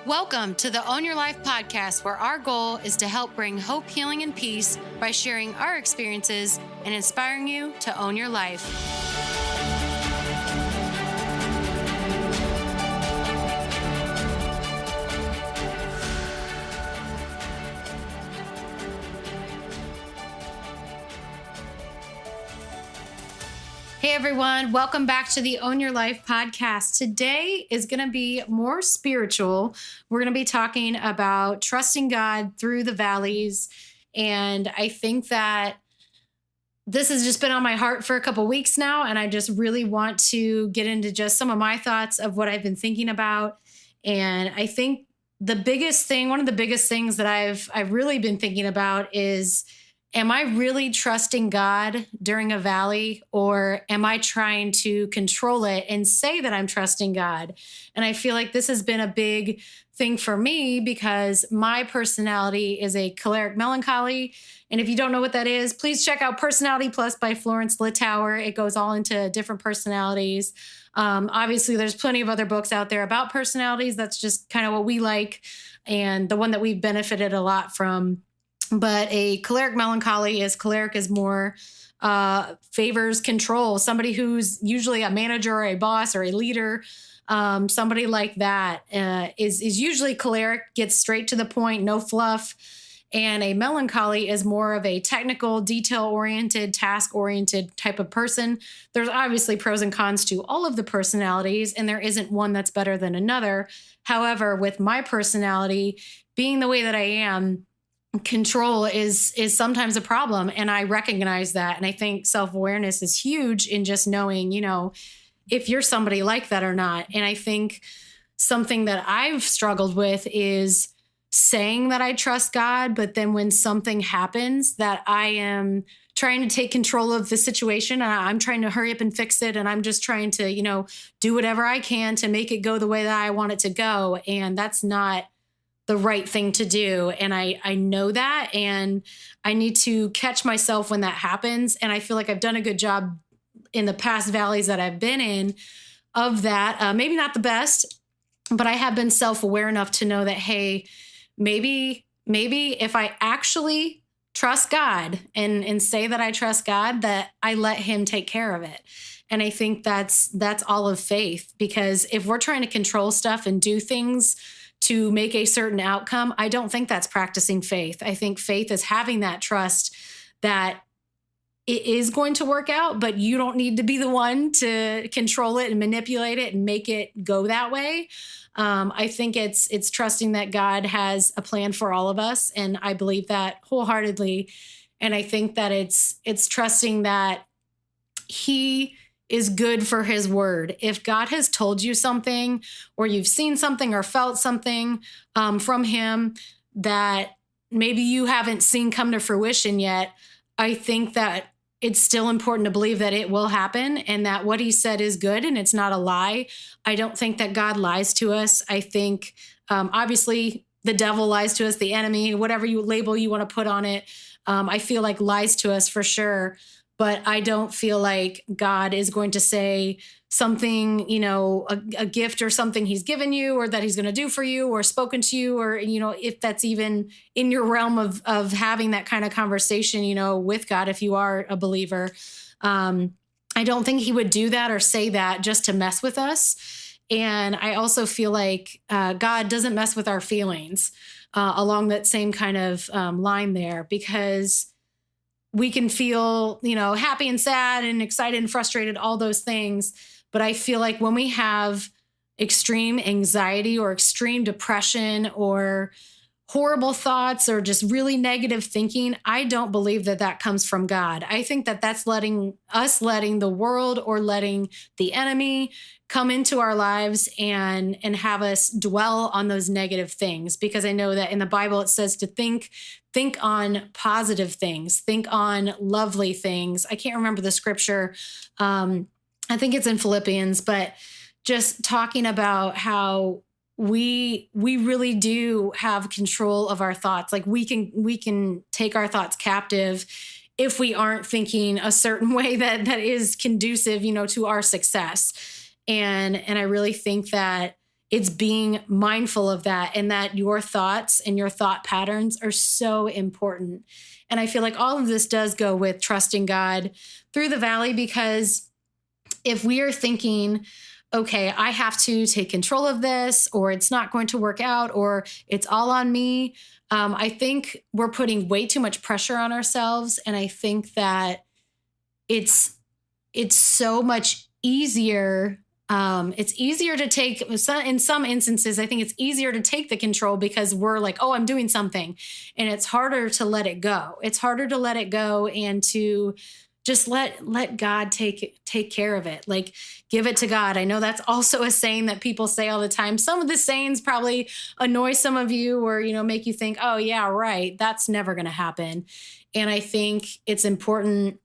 Welcome to the Own Your Life podcast, where our goal is to help bring hope, healing, and peace by sharing our experiences and inspiring you to own your life. Hey everyone, welcome back to the Own Your Life podcast. Today is going to be more spiritual. We're going to be talking about trusting God through the valleys. And I think that this has just been on my heart for a couple weeks now. And I just really want to get into just some of my thoughts of what I've been thinking about. And I think one of the biggest things that I've really been thinking about is, am I really trusting God during a valley, or am I trying to control it and say that I'm trusting God? And I feel like this has been a big thing for me because my personality is a choleric melancholy. And if you don't know what that is, please check out Personality Plus by Florence Littauer. It goes all into different personalities. Obviously, there's plenty of other books out there about personalities. That's just kind of what we like, and the one that we've benefited a lot from. But a choleric melancholy is more favors control. Somebody who's usually a manager or a boss or a leader, somebody like that is usually choleric, gets straight to the point, no fluff. And a melancholy is more of a technical, detail-oriented, task-oriented type of person. There's obviously pros and cons to all of the personalities, and there isn't one that's better than another. However, with my personality, being the way that I am, control is sometimes a problem. And I recognize that. And I think self-awareness is huge in just knowing, if you're somebody like that or not. And I think something that I've struggled with is saying that I trust God, but then when something happens that I am trying to take control of the situation, and I'm trying to hurry up and fix it. And I'm just trying to, do whatever I can to make it go the way that I want it to go. And that's not the right thing to do. And I know that, and I need to catch myself when that happens. And I feel like I've done a good job in the past valleys that I've been in of that. Maybe not the best, but I have been self-aware enough to know that, hey, maybe if I actually trust God and say that I trust God, that I let him take care of it. And I think that's all of faith, because if we're trying to control stuff and do things to make a certain outcome, I don't think that's practicing faith. I think faith is having that trust that it is going to work out, but you don't need to be the one to control it and manipulate it and make it go that way. I think it's trusting that God has a plan for all of us, and I believe that wholeheartedly. And I think that it's trusting that he is good for his word. If God has told you something, or you've seen something or felt something from him that maybe you haven't seen come to fruition yet, I think that it's still important to believe that it will happen and that what he said is good and it's not a lie. I don't think that God lies to us. I think obviously the devil lies to us, the enemy, whatever label you want to put on it, I feel like lies to us for sure. But I don't feel like God is going to say something, a gift or something he's given you, or that he's going to do for you, or spoken to you, or, if that's even in your realm of having that kind of conversation, with God, if you are a believer. I don't think he would do that or say that just to mess with us. And I also feel like God doesn't mess with our feelings along that same kind of line there, because we can feel, happy and sad and excited and frustrated, all those things. But I feel like when we have extreme anxiety or extreme depression or horrible thoughts or just really negative thinking, I don't believe that comes from God. I think that's letting the world or letting the enemy come into our lives and have us dwell on those negative things. Because I know that in the Bible, it says to think on positive things, think on lovely things. I can't remember the scripture. I think it's in Philippians, but just talking about how we really do have control of our thoughts. Like we can take our thoughts captive if we aren't thinking a certain way that is conducive, to our success. And I really think that it's being mindful of that, and that your thoughts and your thought patterns are so important. And I feel like all of this does go with trusting God through the valley, because if we are thinking, okay, I have to take control of this, or it's not going to work out, or it's all on me, I think we're putting way too much pressure on ourselves. And I think that it's so much easier. It's easier to take, in some instances, I think it's easier to take the control because we're like, oh, I'm doing something. And it's harder to let it go. It's harder to let it go and to just let God take care of it. Like, give it to God. I know that's also a saying that people say all the time. Some of the sayings probably annoy some of you, or, make you think, oh yeah, right, that's never going to happen. And I think it's important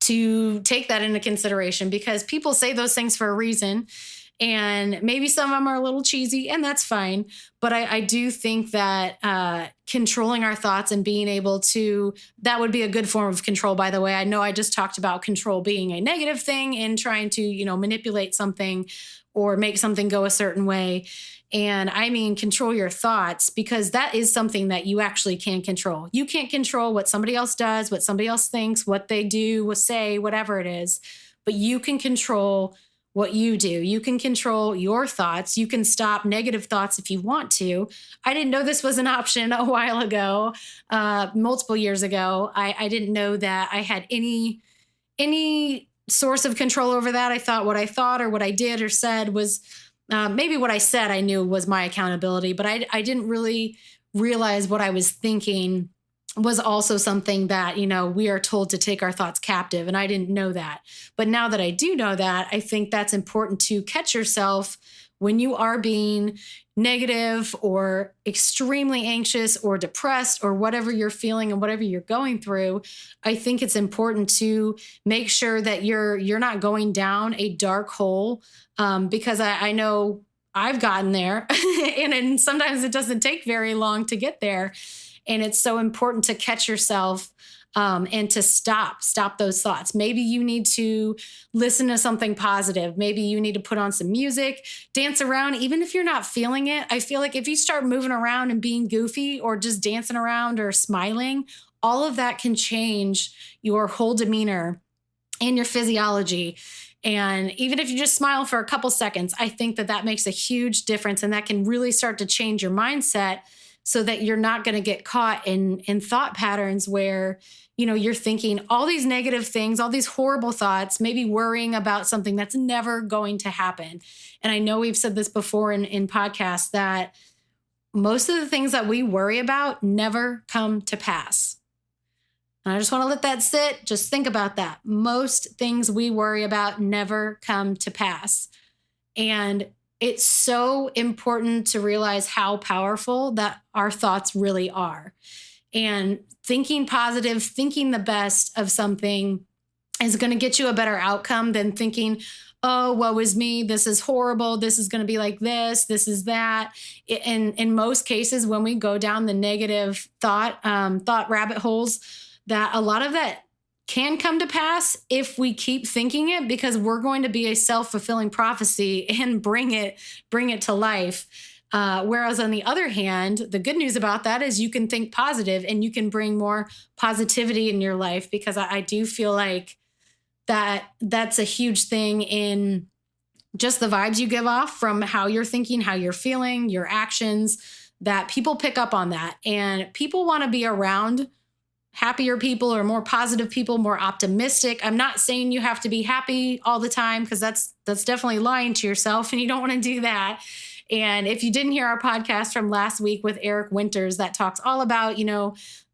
to take that into consideration, because people say those things for a reason. And maybe some of them are a little cheesy, and that's fine. But I do think that controlling our thoughts and being able to, that would be a good form of control, by the way. I know I just talked about control being a negative thing and trying to, manipulate something or make something go a certain way. And I mean, control your thoughts, because that is something that you actually can control. You can't control what somebody else does, what somebody else thinks, what they do, what say, whatever it is. But you can control what you do. You can control your thoughts. You can stop negative thoughts if you want to. I didn't know this was an option a while ago, multiple years ago. I didn't know that I had any source of control over that. I thought what I thought or what I did or said was, maybe what I said I knew was my accountability, but I didn't really realize what I was thinking was also something that, we are told to take our thoughts captive. And I didn't know that. But now that I do know that, I think that's important to catch yourself when you are being negative or extremely anxious or depressed or whatever you're feeling and whatever you're going through. I think it's important to make sure that you're not going down a dark hole, because I know I've gotten there and sometimes it doesn't take very long to get there. And it's so important to catch yourself and to stop those thoughts. Maybe you need to listen to something positive. Maybe you need to put on some music, dance around, even if you're not feeling it. I feel like if you start moving around and being goofy or just dancing around or smiling, all of that can change your whole demeanor and your physiology. And even if you just smile for a couple seconds, I think that makes a huge difference. And that can really start to change your mindset, so that you're not going to get caught in thought patterns where, you're thinking all these negative things, all these horrible thoughts, maybe worrying about something that's never going to happen. And I know we've said this before in podcasts, that most of the things that we worry about never come to pass. And I just want to let that sit. Just think about that. Most things we worry about never come to pass. And it's so important to realize how powerful that our thoughts really are. And thinking positive, thinking the best of something is going to get you a better outcome than thinking, oh, woe is me, this is horrible, this is going to be like this is that. In most cases, when we go down the negative thought rabbit holes, that a lot of that can come to pass if we keep thinking it, because we're going to be a self-fulfilling prophecy and bring it to life. Whereas on the other hand, the good news about that is you can think positive and you can bring more positivity in your life, because I do feel like that's a huge thing in just the vibes you give off from how you're thinking, how you're feeling, your actions, that people pick up on that. And people want to be around happier people or more positive people, more optimistic. I'm not saying you have to be happy all the time, because that's definitely lying to yourself, and you don't want to do that. And if you didn't hear our podcast from last week with Eric Winters, that talks all about,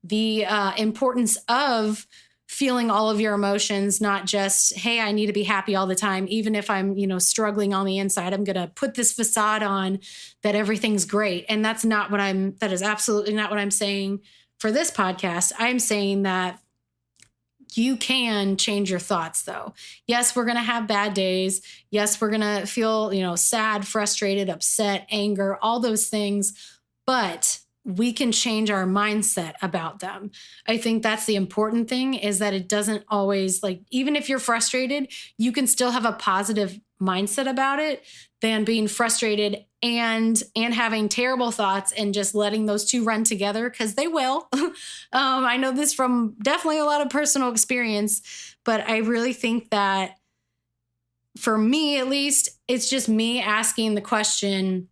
the importance of feeling all of your emotions, not just, hey, I need to be happy all the time. Even if I'm, struggling on the inside, I'm going to put this facade on that everything's great. And that is absolutely not what I'm saying for this podcast. I'm saying that you can change your thoughts, though. Yes, we're going to have bad days. Yes, we're going to feel, sad, frustrated, upset, anger, all those things, but we can change our mindset about them. I think that's the important thing, is that it doesn't always, even if you're frustrated, you can still have a positive mindset about it, than being frustrated and having terrible thoughts and just letting those two run together, because they will. I know this from definitely a lot of personal experience, but I really think that for me, at least, it's just me asking the question,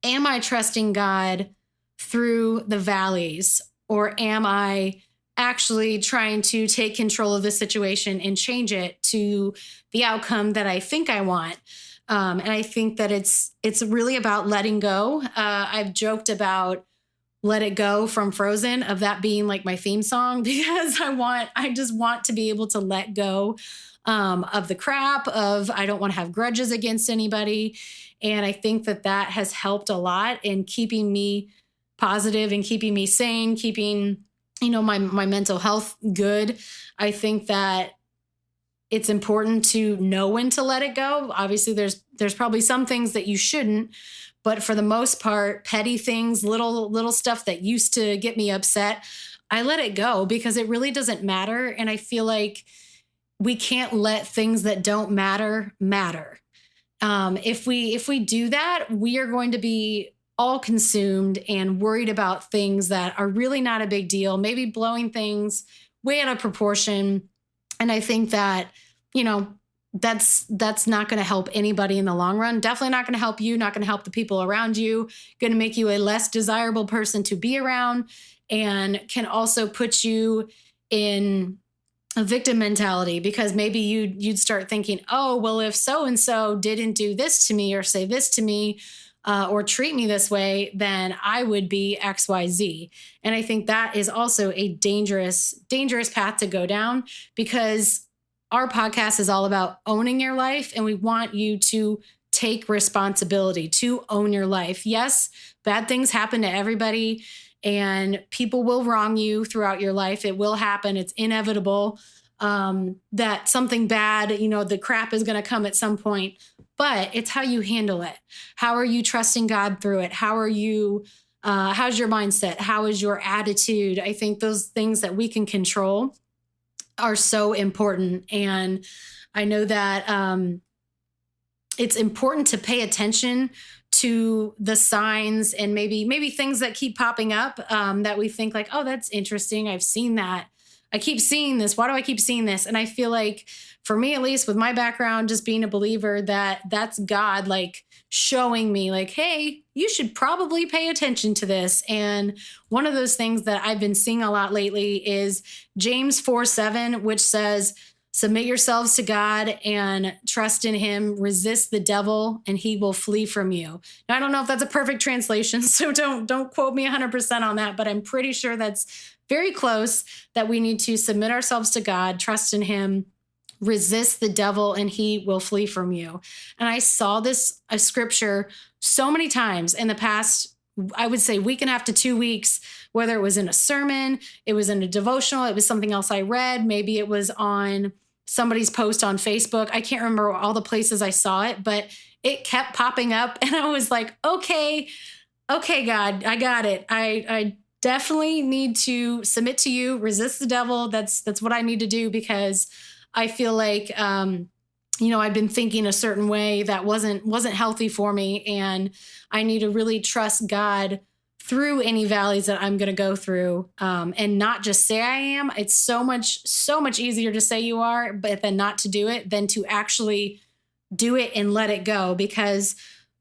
am I trusting God through the valleys, or am I actually trying to take control of the situation and change it to the outcome that I think I want? And I think that it's really about letting go. I've joked about Let It Go from Frozen, of that being like my theme song, because I just want to be able to let go of the crap of, I don't want to have grudges against anybody. And I think that has helped a lot in keeping me positive and keeping me sane, keeping, my mental health good. I think that it's important to know when to let it go. Obviously, there's probably some things that you shouldn't, but for the most part, petty things, little stuff that used to get me upset, I let it go because it really doesn't matter. And I feel like we can't let things that don't matter. If we do that, we are going to be all consumed and worried about things that are really not a big deal, maybe blowing things way out of proportion. And I think that, that's not going to help anybody in the long run. Definitely not going to help you, not going to help the people around you, going to make you a less desirable person to be around, and can also put you in a victim mentality, because maybe you'd start thinking, oh, well, if so-and-so didn't do this to me or say this to me or treat me this way, then I would be XYZ. And I think that is also a dangerous path to go down, because our podcast is all about owning your life, and we want you to take responsibility, to own your life. Yes, bad things happen to everybody, and people will wrong you throughout your life. It will happen. It's inevitable that something bad, the crap is going to come at some point, but it's how you handle it. How are you trusting God through it? How are you, how's your mindset? How is your attitude? I think those things that we can control are so important. And I know that it's important to pay attention to the signs and maybe things that keep popping up that we think like, oh, that's interesting. I've seen that. I keep seeing this. Why do I keep seeing this? And I feel like, for me, at least with my background, just being a believer, that's God like showing me like, hey, you should probably pay attention to this. And one of those things that I've been seeing a lot lately is James 4:7, which says, submit yourselves to God and trust in him, resist the devil and he will flee from you. Now, I don't know if that's a perfect translation, so don't quote me 100% on that, but I'm pretty sure that's very close, that we need to submit ourselves to God, trust in him, resist the devil and he will flee from you. And I saw a scripture so many times in the past, I would say week and a half to 2 weeks, whether it was in a sermon, it was in a devotional, it was something else I read, maybe it was on somebody's post on Facebook. I can't remember all the places I saw it, but it kept popping up. And I was like, okay, God, I got it. I definitely need to submit to you, resist the devil. That's what I need to do, because I feel like, I've been thinking a certain way that wasn't healthy for me. And I need to really trust God through any valleys that I'm going to go through, and not just say I am. It's so much easier to say you are, but then not to do it, than to actually do it and let it go. Because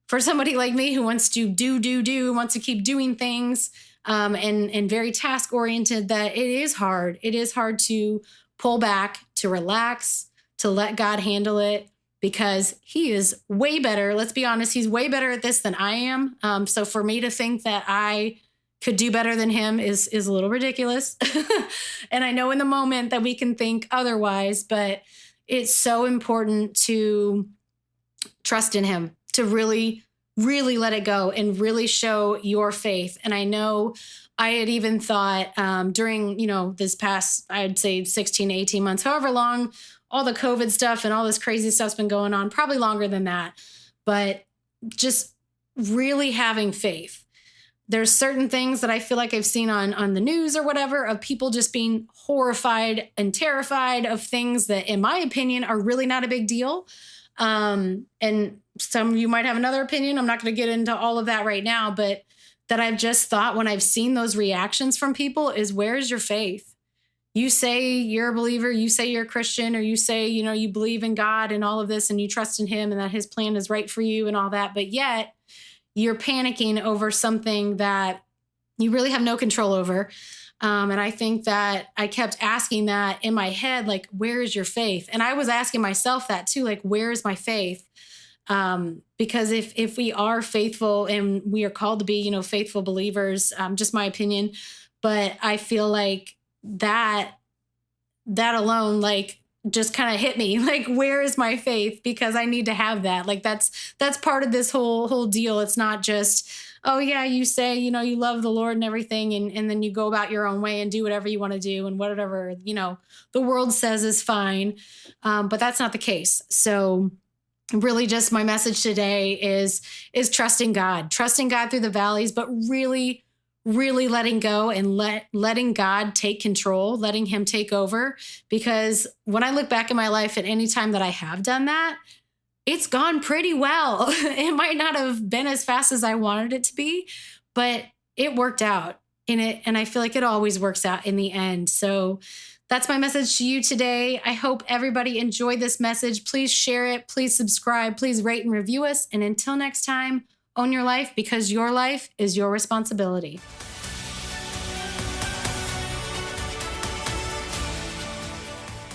for somebody like me who wants to do, wants to keep doing things, and very task oriented, that it is hard. It is hard to pull back, to relax, to let God handle it, because he is way better. Let's be honest. He's way better at this than I am. So for me to think that I could do better than him is a little ridiculous. And I know in the moment that we can think otherwise, but it's so important to trust in him, to really, really let it go and really show your faith. And I know I had even thought during, this past, I'd say 16, 18 months, however long all the COVID stuff and all this crazy stuff's been going on, probably longer than that, but just really having faith. There's certain things that I feel like I've seen on the news or whatever, of people just being horrified and terrified of things that, in my opinion, are really not a big deal. And some of you might have another opinion. I'm not going to get into all of that right now, but that I've just thought when I've seen those reactions from people is, where's your faith? You say you're a believer, you say you're a Christian, or you say, you believe in God and all of this and you trust in him and that his plan is right for you and all that. But yet you're panicking over something that you really have no control over. And I think that I kept asking that in my head, like, where is your faith? And I was asking myself that too, like, where is my faith? Because if we are faithful and we are called to be, faithful believers, just my opinion, but I feel like that alone, like, just kind of hit me, like, where is my faith? Because I need to have that. Like, that's part of this whole deal. It's not just, oh yeah, you say, you love the Lord and everything. And then you go about your own way and do whatever you want to do and whatever, the world says is fine. But that's not the case. So really just my message today is trusting God through the valleys, but really, really letting go and letting God take control, letting him take over. Because when I look back in my life at any time that I have done that, it's gone pretty well. It might not have been as fast as I wanted it to be, but it worked out and I feel like it always works out in the end. So that's my message to you today. I hope everybody enjoyed this message. Please share it. Please subscribe. Please rate and review us. And until next time, own your life, because your life is your responsibility.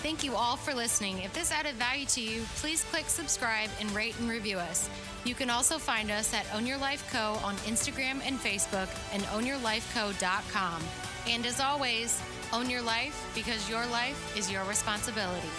Thank you all for listening. If this added value to you, please click subscribe and rate and review us. You can also find us at Own Your Life Co. on Instagram and Facebook and ownyourlifeco.com. And as always, own your life, because your life is your responsibility.